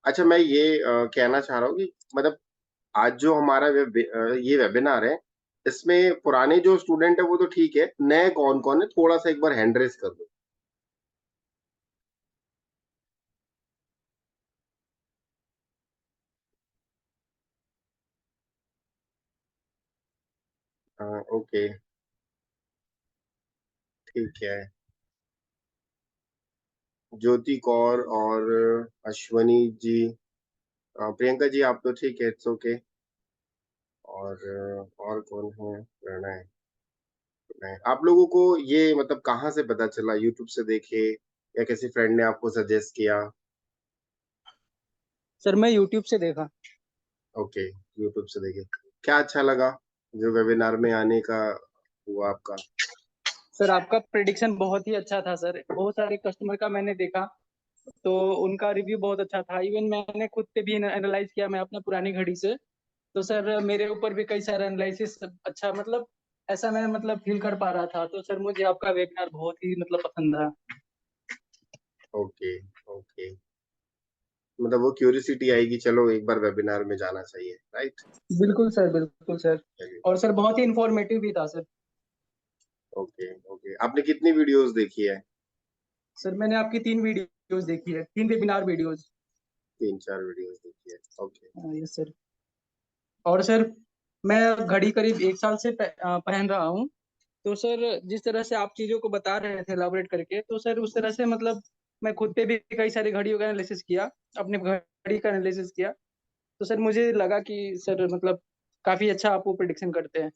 अच्छा, मैं ये कहना चाह रहा हूँ कि मतलब आज जो हमारा ये वेबिनार है, इसमें पुराने जो स्टूडेंट है वो तो ठीक है, नए कौन-कौन है? थोड़ा-सा एक बार हैंड रेज़ कर दो। ओके, ठीक है। ज्योति कौर और अश्वनी जी, प्रियंका जी आप तो ठीक है, इट्स ओके। और कौन है? प्रणय, प्रणय। आप लोगों को ये मतलब कहाँ से पता चला? यूट्यूब से देखे या किसी फ्रेंड ने आपको सजेस्ट किया? सर मैं यूट्यूब से देखा। ओके, यूट्यूब से देखे। क्या अच्छा लगा जो वेबिनार में आने का हुआ आपका? सर आपका प्रिडिक्शन बहुत ही अच्छा था सर, बहुत सारे कस्टमर का मैंने देखा तो उनका रिव्यू बहुत अच्छा था। इवन मैंने खुद पे भी एनालाइज किया मैं अपना पुरानी घड़ी से, तो सर मेरे ऊपर भी कई सारे एनालिसिस अच्छा मतलब ऐसा मैं मतलब फील कर पा रहा था। तो सर मुझे आपका वेबिनार बहुत ही मतलब पसंद था। Okay, okay. मतलब वो क्यूरियोसिटी आएगी, चलो एक बार वेबिनार में जाना चाहिए, राइट? बिल्कुल सर, बिल्कुल सर। चलिए, और सर बहुत ही इंफॉर्मेटिव भी था सर। Okay, okay. आपने कितनी वीडियोज़ देखी है? सर मैंने आपकी 3 वीडियोज देखी है, 3 वेबिनार वीडियोज। 3-4 वीडियोज़ देखी है। Okay, yes sir. और सर मैं घड़ी करीब 1 साल से पहन रहा हूँ। तो सर जिस तरह से आप चीज़ों को बता रहे थे एलाबोरेट करके, तो सर उस तरह से मतलब मैं खुद पे भी कई सारी घड़ियों का एनालिसिस किया, अपने घड़ी का एनालिसिस किया। तो सर मुझे लगा कि सर मतलब काफ़ी अच्छा आप वो प्रिडिक्शन करते हैं।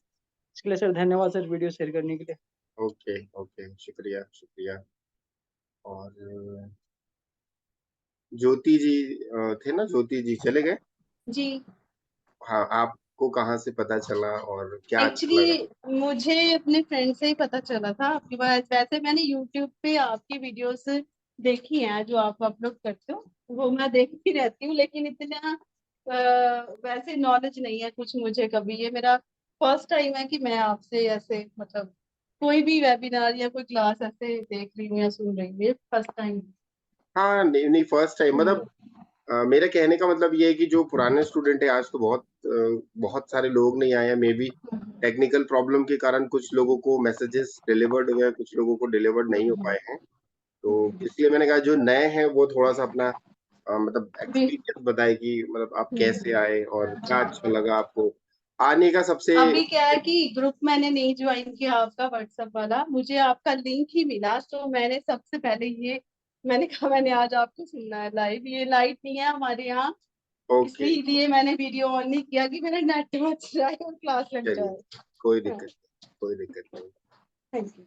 इसके लिए सर धन्यवाद सर वीडियो शेयर करने के लिए। Okay, okay. शुक्रिया, शुक्रिया। और ज्योति जी थे ना? ज्योति जी चले गए? जी। हाँ, आपको कहाँ से पता चला और क्या अच्छा लगा? एक्चुअली मुझे अपने फ्रेंड से ही पता चला था आपके पास। वैसे मैंने यूट्यूब पे आपकी वीडियोस देखी हैं जो आप अपलोड करते हो, वो मैं देखती रहती हूँ, लेकिन इतना वैसे नॉलेज नहीं है कुछ मुझे। कभी ये मेरा फर्स्ट टाइम है कि मैं आपसे ऐसे मतलब कोई भी वेबिनार या कोई क्लास ऐसे देख रही हूँ या सुन रही हूँ, ये फर्स्ट टाइम। हाँ, नहीं, नहीं फर्स्ट टाइम मतलब मेरा कहने का मतलब ये है कि जो पुराने स्टूडेंट हैं आज तो बहुत सारे लोग नहीं आए हैं, मे बी टेक्निकल प्रॉब्लम के कारण कुछ लोगों को मैसेजेस डिलीवर्ड हुए हैं, कुछ लोगों को डिलीवर्ड नहीं हो पाए हैं। तो इसलिए मैंने कहा जो नए हैं वो थोड़ा-सा अपना मतलब अभी एक्सपीरियंस बताएँ कि मतलब आप कैसे आए और क्या अच्छा लगा आपको? आने का सबसे अभी क्या है कि ग्रुप मैंने नहीं ज्वाइन किया आपका व्हाट्सएप वाला, मुझे आपका लिंक ही मिला, तो मैंने सबसे पहले ये मैंने कहा मैंने आज आपको सुनना है लाइव। ये लाइट नहीं है हमारे यहाँ, ओके, इसलिए मैंने वीडियो ऑन नहीं किया कि मेरा नेट बच जाए और क्लास लग चलिए, जाए। कोई हाँ, दिक्कत नहीं, कोई दिक्कत नहीं। Thank you.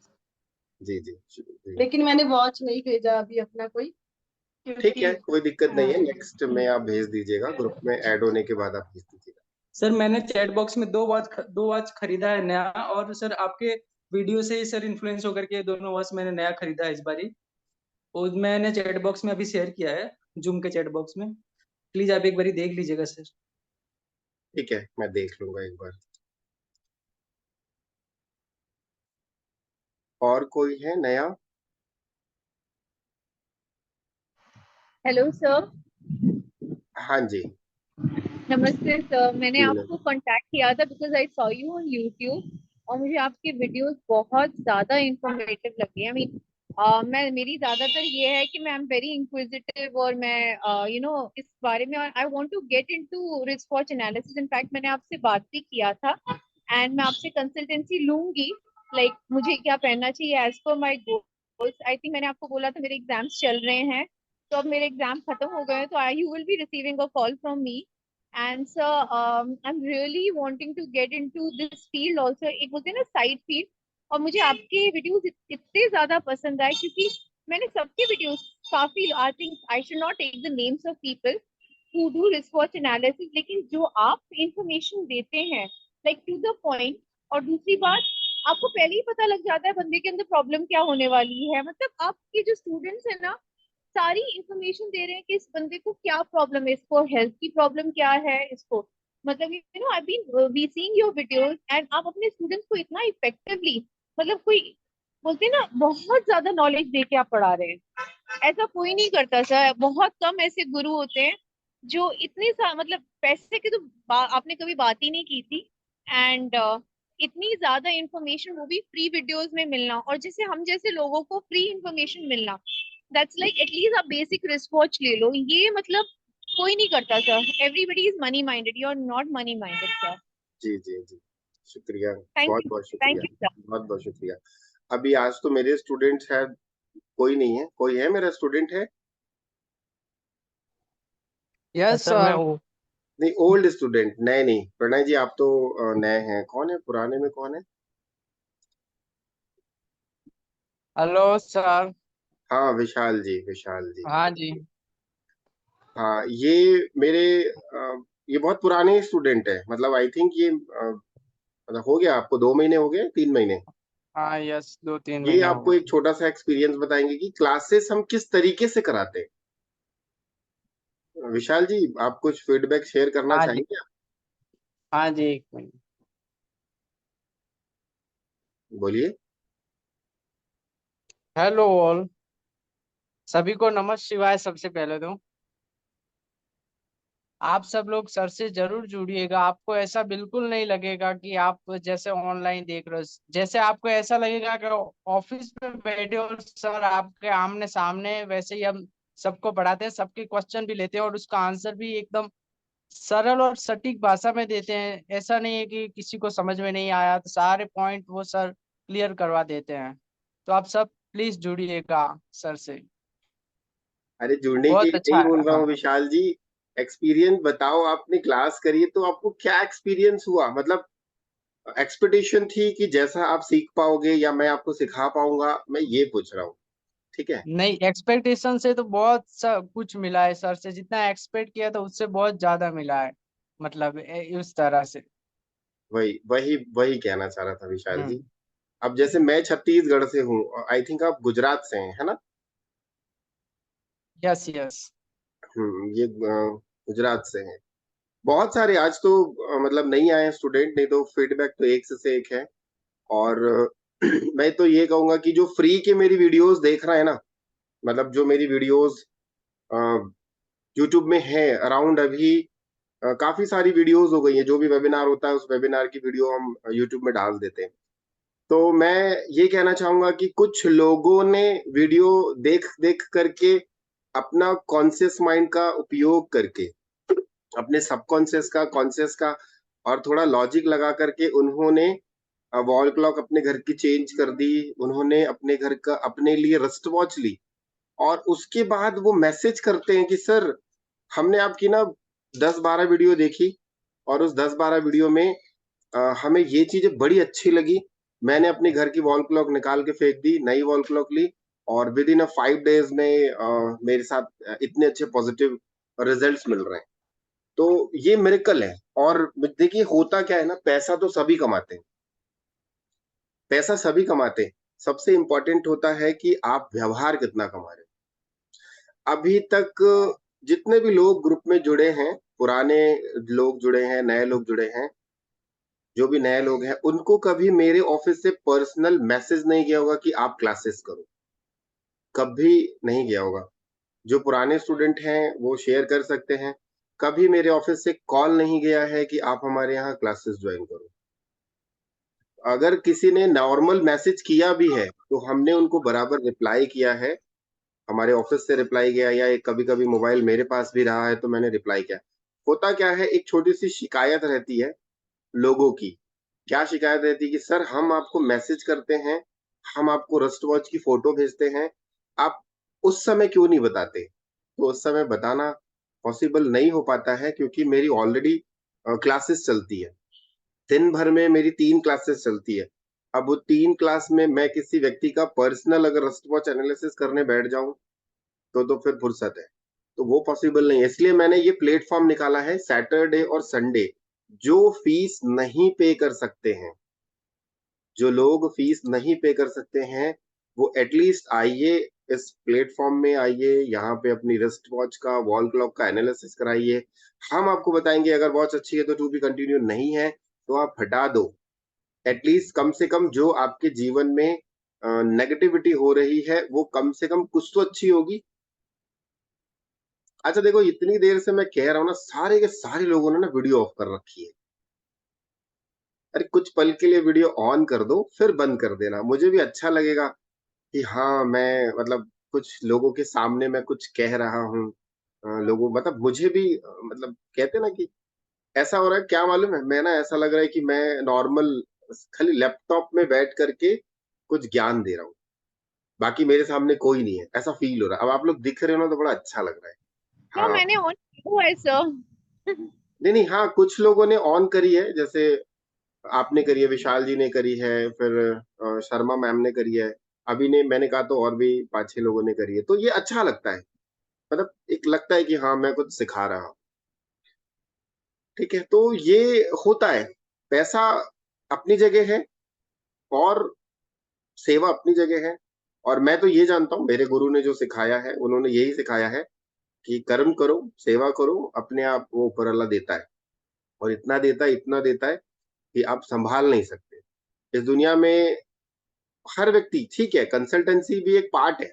जी, जी, जी। लेकिन मैंने वॉच नहीं भेजा अभी अपना कोई, ठीक क्योंकि है, कोई दिक्कत नहीं हाँ। है, नेक्स्ट में आप भेज दीजिएगा, ग्रुप में ऐड होने के बाद आप भेज दीजिएगा। सर मैंने चैट बॉक्स में 2 वॉच खरीदा है नया, और सर आपके वीडियो से ही सर इन्फ्लुएंस होकर के 2 वॉच मैंने नया खरीदा है इस बारी। और मैंने चैट बॉक्स में अभी शेयर किया है, जूम के चैट बॉक्स में। प्लीज आप एक बारी देख लीजिएगा सर। ठीक है, मैं देख लूँगा एक बार। और कोई है नया? Hello sir. हाँ जी, नमस्ते सर, मैंने जी आपको कांटेक्ट किया था because I saw you on YouTube, और मुझे आपके वीडियोस बहुत ज्यादा इंफॉर्मेटिव लगे। आई मीन मैं मेरी ज्यादातर ये है कि मैं एम वेरी इंक्विजिटिव, और मैं इस बारे में I want to get into risk watch analysis. In fact मैंने आपसे बात भी किया था एंड मैं आपसे कंसल्टेंसी लूंगी, लाइक मुझे क्या पहनना चाहिए as per my goals. I think मैंने आपको बोला था मेरे एग्जाम्स चल रहे हैं, तो अब मेरे एग्जाम खत्म हो गए हैं, तो I you will be receiving a call from me. And so I'm really wanting to get into this field also, एक बोलते हैं ना साइड फील्ड। और मुझे आपके वीडियोस इतने ज्यादा पसंद आए, क्योंकि मैंने सबके वीडियोस काफी, I think I should not take the names of people who do research analysis, लेकिन जो आप इंफॉर्मेशन देते हैं लाइक टू द पॉइंट। और दूसरी बात, आपको पहले ही पता लग जाता है बंदे के अंदर प्रॉब्लम क्या होने वाली है। मतलब आपके जो स्टूडेंट्स है ना, सारी इंफॉर्मेशन दे रहे हैं कि इस बंदे को क्या प्रॉब्लम है, इसको हेल्थ की प्रॉब्लम क्या है, इसको मतलब I been we seeing your videos, and आप अपने स्टूडेंट्स को इतना इफेक्टिवली, मतलब कोई बोलते हैं ना बहुत ज्यादा नॉलेज दे के आप पढ़ा रहे हैं। ऐसा कोई नहीं करता सर, बहुत कम ऐसे गुरु होते हैं जो इतनी मतलब पैसे की तो आपने कभी बात ही नहीं की थी। एंड इतनी ज्यादा इंफॉर्मेशन, वो भी फ्री वीडियोस में मिलना, और जैसे हम जैसे लोगों को फ्री इंफॉर्मेशन मिलना, दैट्स लाइक एटलीस्ट आप बेसिक रिसर्च ले लो, ये मतलब कोई नहीं करता sir. Everybody is money minded, you are not money minded sir. जी जी जी, शुक्रिया, थैंक बहुत यू। बहुत थैंक शुक्रिया, यू सर। बहुत बहुत शुक्रिया। अभी आज तो मेरे स्टूडेंट शायद कोई नहीं है, कोई है मेरा स्टूडेंट है? यस सर मैं सर। नहीं, ओल्ड स्टूडेंट, नए नहीं। प्रणय जी आप तो नए हैं, कौन है पुराने में, कौन है? Hello sir. हाँ विशाल जी, विशाल जी। हाँ जी। हाँ ये मेरे ये बहुत पुराने स्टूडेंट है, मतलब आई थिंक ये मतलब हो गया आपको 2 महीने हो गए, 3 महीने। हाँ यस, 2-3 महीने ये हो आपको गए। एक छोटा सा एक्सपीरियंस बताएंगे कि क्लासेस हम किस तरीके से कराते हैं। विशाल जी आप कुछ फीडबैक शेयर करना हाँ जी। चाहेंगे? हाँ जी, 1 मिनट। बोलिए। हेलो ऑल, सभी को नमः शिवाय। सबसे पहले तो आप सब लोग सर से जरूर जुड़िएगा। आपको ऐसा बिल्कुल नहीं लगेगा कि आप जैसे ऑनलाइन देख रहे हो, जैसे आपको ऐसा लगेगा कि ऑफिस में बैठे और सर आपके आमने सामने। वैसे ही हम सबको पढ़ाते हैं, सबके क्वेश्चन भी लेते हैं और उसका आंसर भी एकदम सरल और सटीक भाषा में देते हैं। ऐसा नहीं है कि किसी को समझ में नहीं आया तो सारे पॉइंट वो सर क्लियर करवा देते हैं। तो आप सब प्लीज जुड़िएगा सर से। अरे जुड़ने के बहुत लिए अच्छा नहीं है। बोल रहा हाँ। हूँ विशाल जी, एक्सपीरियंस बताओ। आपने क्लास करी है तो आपको क्या एक्सपीरियंस हुआ, मतलब एक्सपेक्टेशन थी कि जैसा आप सीख पाओगे या मैं आपको सिखा पाऊंगा, मैं ये पूछ रहा हूँ। ठीक है। नहीं, एक्सपेक्टेशन से तो बहुत सा कुछ मिला है सर से। जितना एक्सपेक्ट किया था उससे बहुत ज्यादा मिला है, मतलब उस तरह से। वही वही वही कहना चाह रहा था विशाल जी। हम्म। अब जैसे मैं छत्तीसगढ़ से हूँ, आई थिंक आप गुजरात से हैं, है ना? Yes yes. ये गुजरात से हैं। बहुत सारे आज तो मतलब नहीं आए स्टूडेंट, नहीं तो फीडबैक तो एक से एक है। और मैं तो ये कहूंगा कि जो फ्री के मेरी वीडियोस देख रहा है ना, मतलब जो मेरी वीडियोस यूट्यूब में है अराउंड अभी, काफी सारी वीडियोस हो गई है। जो भी वेबिनार होता है उस वेबिनार की वीडियो हम यूट्यूब में डाल देते हैं। तो मैं ये कहना चाहूंगा कि कुछ लोगों ने वीडियो देख देख करके अपना कॉन्शियस माइंड का उपयोग करके, अपने सबकॉन्शियस का, कॉन्शियस का, और थोड़ा लॉजिक लगा करके उन्होंने वॉल क्लॉक अपने घर की चेंज कर दी। उन्होंने अपने घर का अपने लिए रिस्ट वॉच ली, और उसके बाद वो मैसेज करते हैं कि सर हमने आपकी ना 10-12 वीडियो देखी, और उस 10-12 वीडियो में हमें ये चीजें बड़ी अच्छी लगी। मैंने अपने घर की वॉल क्लॉक निकाल के फेंक दी, नई वॉल क्लॉक ली, और विद इन 5 डेज में मेरे साथ इतने अच्छे पॉजिटिव रिजल्ट्स मिल रहे हैं। तो ये मिरेकल है। और देखिए होता क्या है ना, पैसा तो सभी कमाते हैं, पैसा सभी कमाते हैं। सबसे इंपॉर्टेंट होता है कि आप व्यवहार कितना कमा रहे हो। अभी तक जितने भी लोग ग्रुप में जुड़े हैं, पुराने लोग जुड़े हैं, नए लोग जुड़े हैं, जो भी नए लोग हैं, उनको कभी मेरे ऑफिस से पर्सनल मैसेज नहीं गया होगा कि आप क्लासेस करो, कभी नहीं गया होगा। जो पुराने स्टूडेंट हैं वो शेयर कर सकते हैं। कभी मेरे ऑफिस से कॉल नहीं गया है कि आप हमारे यहाँ क्लासेस ज्वाइन करो। अगर किसी ने नॉर्मल मैसेज किया भी है तो हमने उनको बराबर रिप्लाई किया है। हमारे ऑफिस से रिप्लाई गया, या कभी कभी मोबाइल मेरे पास भी रहा है तो मैंने रिप्लाई किया। होता क्या है, एक छोटी सी शिकायत रहती है लोगों की। क्या शिकायत रहती है कि सर हम आपको मैसेज करते हैं, हम आपको रिस्ट वॉच की फोटो भेजते हैं, आप उस समय क्यों नहीं बताते? तो उस समय बताना पॉसिबल नहीं हो पाता है, क्योंकि मेरी ऑलरेडी क्लासेस चलती है। दिन भर में मेरी 3 क्लासेस चलती है। अब वो 3 क्लास में मैं किसी व्यक्ति का पर्सनल अगर रिस्ट वॉच एनालिसिस करने बैठ जाऊं तो फिर फुर्सत है, तो वो पॉसिबल नहीं है। इसलिए मैंने ये प्लेटफॉर्म निकाला है, सैटरडे और संडे। जो फीस नहीं पे कर सकते हैं, जो लोग फीस नहीं पे कर सकते हैं, वो एटलीस्ट आइए, इस प्लेटफॉर्म में आइए, यहाँ पे अपनी रिस्ट वॉच का, वॉल क्लॉक का एनालिसिस कराइए। हम आपको बताएंगे अगर वॉच अच्छी है तो टू बी कंटिन्यू, नहीं है तो आप हटा दो। एटलीस्ट कम से कम जो आपके जीवन में नेगेटिविटी हो रही है वो कम से कम कुछ तो अच्छी होगी। अच्छा देखो, इतनी देर से मैं कह रहा हूँ ना, सारे के सारे लोगों ने ना वीडियो ऑफ कर रखी है। अरे कुछ पल के लिए वीडियो ऑन कर दो, फिर बंद कर देना। मुझे भी अच्छा लगेगा कि हाँ, मैं मतलब कुछ लोगों के सामने मैं कुछ कह रहा हूँ। लोगों मतलब मुझे भी मतलब कहते हैं ना कि ऐसा हो रहा है, क्या मालूम है, मैं ना ऐसा लग रहा है कि मैं नॉर्मल खाली लैपटॉप में बैठ करके कुछ ज्ञान दे रहा हूँ। बाकी मेरे सामने कोई नहीं है, ऐसा फ़ील हो रहा है। अब आप लोग दिख रहे हो ना तो बड़ा अच्छा लग रहा है। नो, हाँ, मैंने ऑन किया हुआ है सर। नहीं, नहीं, हाँ, कुछ लोगों ने ऑन करी है, जैसे आपने करी है, विशाल जी ने करी है, फिर शर्मा मैम ने करी है। अभी ने मैंने कहा तो और भी 5-6 लोगों ने करी है। तो ये अच्छा लगता है। मतलब एक लगता है कि हाँ, मैं कुछ सिखा रहा हूँ। ठीक है, तो ये होता है। पैसा अपनी जगह है और सेवा अपनी जगह है। और मैं तो ये जानता हूँ, मेरे गुरु ने जो सिखाया है, उन्होंने यही सिखाया है कि कर्म करो, सेवा करो, अपने आप वो ऊपर वाला देता है। और इतना देता है कि आप सँभाल नहीं सकते। इस दुनिया में हर व्यक्ति ठीक है, कंसल्टेंसी भी एक पार्ट है।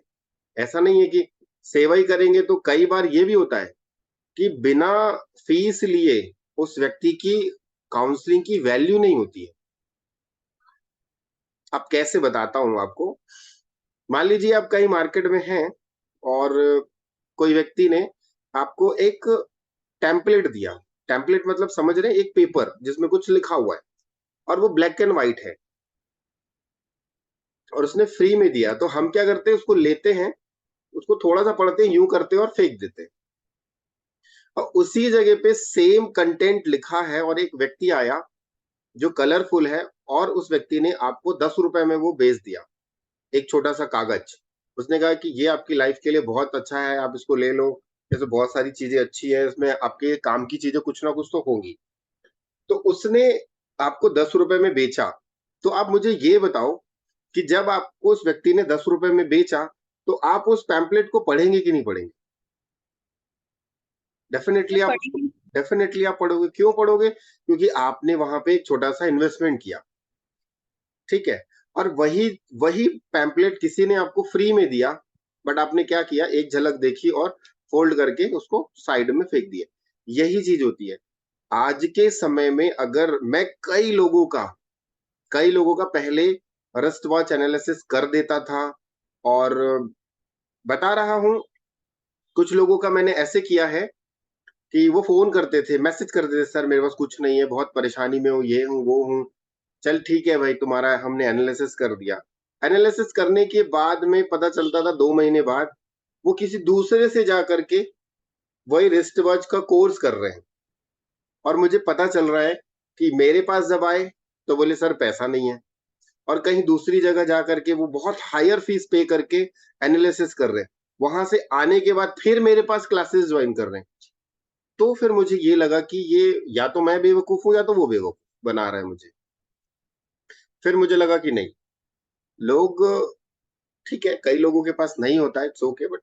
ऐसा नहीं है कि सेवा ही करेंगे। तो कई बार ये भी होता है कि बिना फीस लिए उस व्यक्ति की काउंसलिंग की वैल्यू नहीं होती है। अब कैसे बताता हूँ आपको। मान लीजिए आप कहीं मार्केट में हैं और कोई व्यक्ति ने आपको एक टेम्पलेट दिया। टेम्पलेट मतलब समझ रहे हैं, एक पेपर जिसमें कुछ लिखा हुआ है और वो ब्लैक एंड व्हाइट है और उसने फ्री में दिया। तो हम क्या करते हैं, उसको लेते हैं, उसको थोड़ा-सा पढ़ते हैं, यूँ करते हैं और फेंक देते हैं। और उसी जगह पे सेम कंटेंट लिखा है और एक व्यक्ति आया जो कलरफुल है और उस व्यक्ति ने आपको ₹10 में वो बेच दिया, एक छोटा-सा कागज। उसने कहा कि ये आपकी लाइफ के लिए बहुत अच्छा है, आप इसको ले लो, इसमें बहुत सारी चीज़ें अच्छी है, इसमें आपके काम की चीज़ें कुछ ना कुछ तो होंगी। तो उसने आपको ₹10 में बेचा। तो आप मुझे ये बताओ कि जब आपको उस व्यक्ति ने ₹10 में बेचा, तो आप उस पैम्फलेट को पढ़ेंगे कि नहीं पढ़ेंगे? डेफ़िनेटली आप उसको पढ़ेंगे। डेफ़िनेटली आप पढ़ोगे। क्यों पढ़ोगे? क्योंकि आपने वहाँ पे एक छोटा-सा इन्वेस्टमेंट किया, ठीक है? और वही वही पैम्फलेट किसी ने आपको फ्री में दिया, बट आपने क्या किया, एक झलक देखी और फ़ोल्ड करके उसको साइड में फेंक दिया। यही चीज़ होती है। आज के समय में अगर मैं कई लोगों का पहले रिस्ट वॉच एनालिसिस कर देता था और बता रहा हूँ, कुछ लोगों का मैंने ऐसे किया है कि वो फ़ोन करते थे, मैसेज करते थे, "सर मेरे पास कुछ नहीं है, बहुत परेशानी में हूँ, ये हूँ, वो हूँ।" चल ठीक है भाई, तुम्हारा हमने एनालिसिस कर दिया। एनालिसिस करने के बाद में पता चलता था 2 महीने बाद, वो किसी दूसरे से जा कर के वही रिस्ट वॉच का कोर्स कर रहे हैं। और मुझे पता चल रहा है कि मेरे पास जब आए, तो बोले सर पैसा नहीं है। और कहीं दूसरी जगह जा कर के वो बहुत हायर फीस पे करके एनालिसिस कर रहे हैं। वहाँ से आने के बाद फिर मेरे पास क्लासेस जॉइन कर रहे हैं। तो फिर मुझे ये लगा कि ये या तो मैं बेवकूफ़ हूँ या तो वो बेवकूफ़ बना रहा है मुझे। फिर मुझे लगा कि नहीं, लोग ठीक है, कई लोगों के पास नहीं होता है, इट्स ओके, बट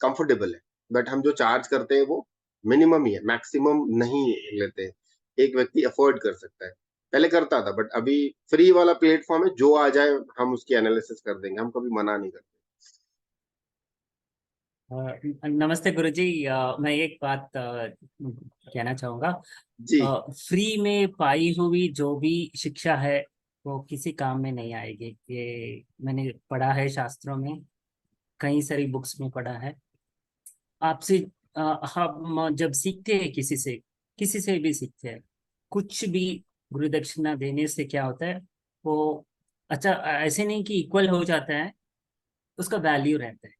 कंफर्टेबल है। बट हम जो चार्ज करते हैं वो मिनिमम ही है, मैक्सिमम नहीं लेते हैं। एक व्यक्ति अफोर्ड कर सकता है। पहले करता था बट अभी फ्री वाला प्लेटफ़ॉर्म है, जो आ जाए हम उसकी एनालिसिस कर देंगे, हम कभी मना नहीं करते। नमस्ते गुरुजी। मैं एक बात कहना चाहूँगा। जी, फ्री में पाई हुई जो भी शिक्षा है वो किसी काम में नहीं आएगी, ये मैंने पढ़ा है शास्त्रों में, कई सारी बुक्स में पढ़ा है। आपसे हम जब सीखते हैं किसी से भी सीखते हैं, कुछ भी गुरु दक्षिणा देने से क्या होता है, वो अच्छा ऐसे नहीं कि इक्वल हो जाता है, उसका वैल्यू रहता है।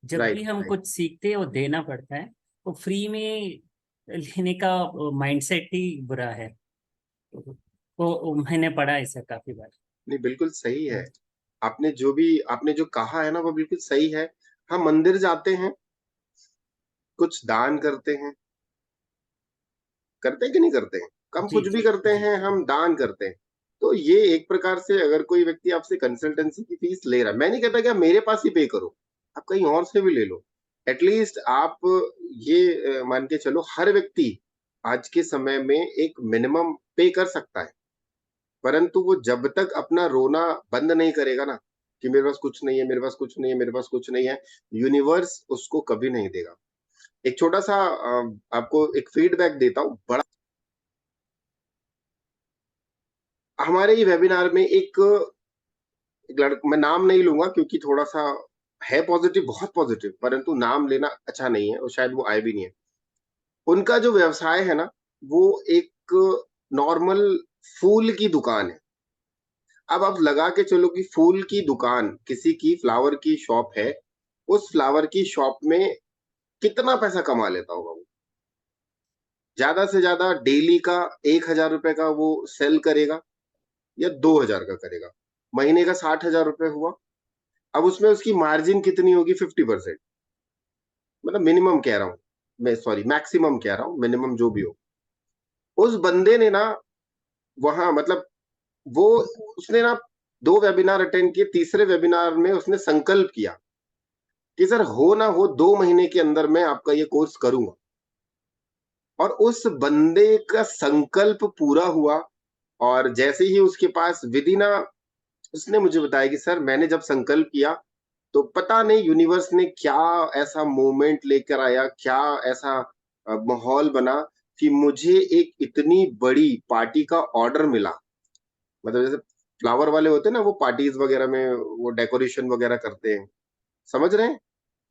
जब भी राइट, हम राइट। कुछ सीखते हैं वो देना पड़ता है, तो फ्री में लेने का माइंडसेट ही बुरा है। वो मैंने पढ़ा है इसे काफी बार। नहीं, बिल्कुल सही है। आपने जो कहा है ना, वो बिल्कुल सही है। हम मंदिर जाते हैं, कुछ दान करते हैं कि नहीं करते हैं? हम जी कुछ भी जी करते जी। हैं, हम दान करते हैं। तो ये एक प्रकार से अगर कोई व्यक्ति आपसे कंसल्टेंसी की फीस ले रहा है, मैं नहीं कहता कि आप मेरे पास ही पे करो, आप कहीं और से भी ले लो। एटलीस्ट आप ये मान के चलो, हर व्यक्ति आज के समय में एक मिनिमम पे कर सकता है। परंतु वो जब तक अपना रोना बंद नहीं करेगा ना, कि मेरे पास कुछ नहीं है, मेरे पास कुछ नहीं है, मेरे पास कुछ नहीं है, यूनिवर्स उसको कभी नहीं देगा। एक छोटा सा आपको एक फीडबैक देता हूँ। बड़ा हमारे ये वेबिनार में एक लड़का, मैं नाम नहीं लूंगा क्योंकि थोड़ा सा है पॉजिटिव, बहुत पॉजिटिव, परंतु नाम लेना अच्छा नहीं है और शायद वो आए भी नहीं है। उनका जो व्यवसाय है ना, वो एक नॉर्मल फूल की दुकान है। अब आप लगा के चलो कि फूल की दुकान, किसी की फ्लावर की शॉप है, उस फ्लावर की शॉप में कितना पैसा कमा लेता होगा वो? ज्यादा से ज्यादा डेली का 1,000 रुपए का वो सेल करेगा या 2,000 का करेगा। महीने का 60,000 रुपए हुआ। अब उसमें उसकी मार्जिन कितनी होगी? 50%। मतलब मिनिमम कह रहा हूं मैं, सॉरी मैक्सिमम कह रहा हूं, मिनिमम जो भी हो। उस बंदे ने ना वहां मतलब वो उसने ना 2 वेबिनार अटेंड किए, तीसरे वेबिनार में उसने संकल्प किया कि सर हो ना हो 2 महीने के अंदर मैं आपका ये कोर्स करूंगा। और उस बंदे का संकल्प पूरा हुआ। और जैसे ही उसके पास विदिन उसने मुझे बताया कि सर मैंने जब संकल्प किया तो पता नहीं यूनिवर्स ने क्या ऐसा मोमेंट लेकर आया, क्या ऐसा माहौल बना कि मुझे एक इतनी बड़ी पार्टी का ऑर्डर मिला। मतलब जैसे फ्लावर वाले होते हैं ना, वो पार्टीज वगैरह में वो डेकोरेशन वगैरह करते हैं, समझ रहे हैं?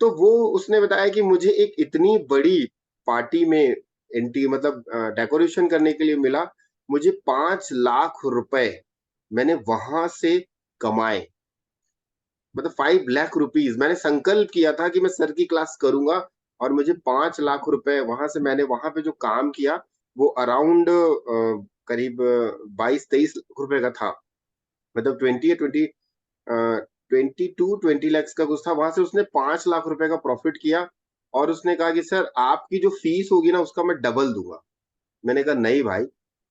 तो वो उसने बताया कि मुझे एक इतनी बड़ी पार्टी में एंटी मतलब डेकोरेशन करने के लिए मिला। मुझे 5 लाख रुपए मैंने वहां से कमाए। मतलब 5 लाख रुपीज मैंने संकल्प किया था कि मैं सर की क्लास करूंगा, और मुझे 5 लाख रुपए वहां से, मैंने वहां पे जो काम किया वो अराउंड करीब 22-23 लाख रुपए का था। मतलब 22-20 लैक्स का कुछ था। वहां से उसने 5 लाख रुपए का प्रॉफिट किया। और उसने कहा कि सर आपकी जो फीस होगी ना उसका मैं डबल दूंगा। मैंने कहा नहीं भाई,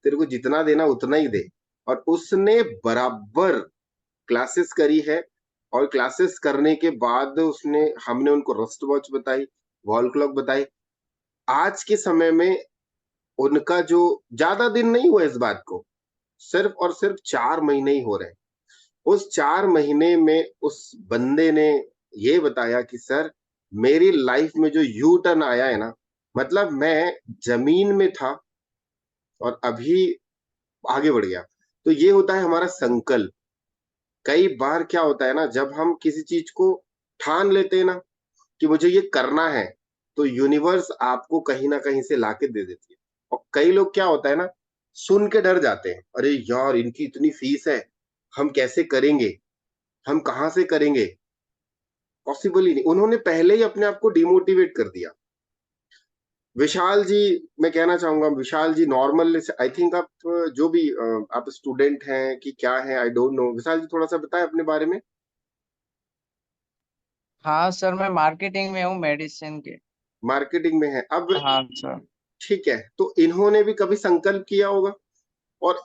तेरे को जितना देना उतना ही दे। और उसने बराबर क्लासेस करी है। और क्लासेस करने के बाद उसने हमने उनको रस्ट वॉच बताई, वॉल क्लॉक बताई। आज के समय में उनका जो, ज्यादा दिन नहीं हुआ इस बात को, सिर्फ और सिर्फ 4 महीने ही हो रहे हैं। उस 4 महीने में उस बंदे ने ये बताया कि सर मेरी लाइफ में जो यू टर्न आया है ना, मतलब मैं जमीन में था और अभी आगे बढ़ गया। तो ये होता है हमारा संकल्प। कई बार क्या होता है ना, जब हम किसी चीज को ठान लेते हैं ना कि मुझे ये करना है, तो यूनिवर्स आपको कहीं ना कहीं से लाके दे देती है। और कई लोग क्या होता है ना, सुन के डर जाते हैं, अरे यार इनकी इतनी फीस है, हम कैसे करेंगे, हम कहाँ से करेंगे, पॉसिबल ही नहीं। उन्होंने पहले ही अपने आप को डिमोटिवेट कर दिया। विशाल जी, मैं कहना चाहूंगा विशाल जी नॉर्मल, आई थिंक आप जो भी आप स्टूडेंट हैं कि क्या है, आई डोंट नो। विशाल जी थोड़ा सा बताएं अपने बारे में। हाँ सर, मैं मार्केटिंग में हूँ, मेडिसिन के। मार्केटिंग में है अब। हाँ सर। ठीक है, तो इन्होंने भी कभी संकल्प किया होगा। और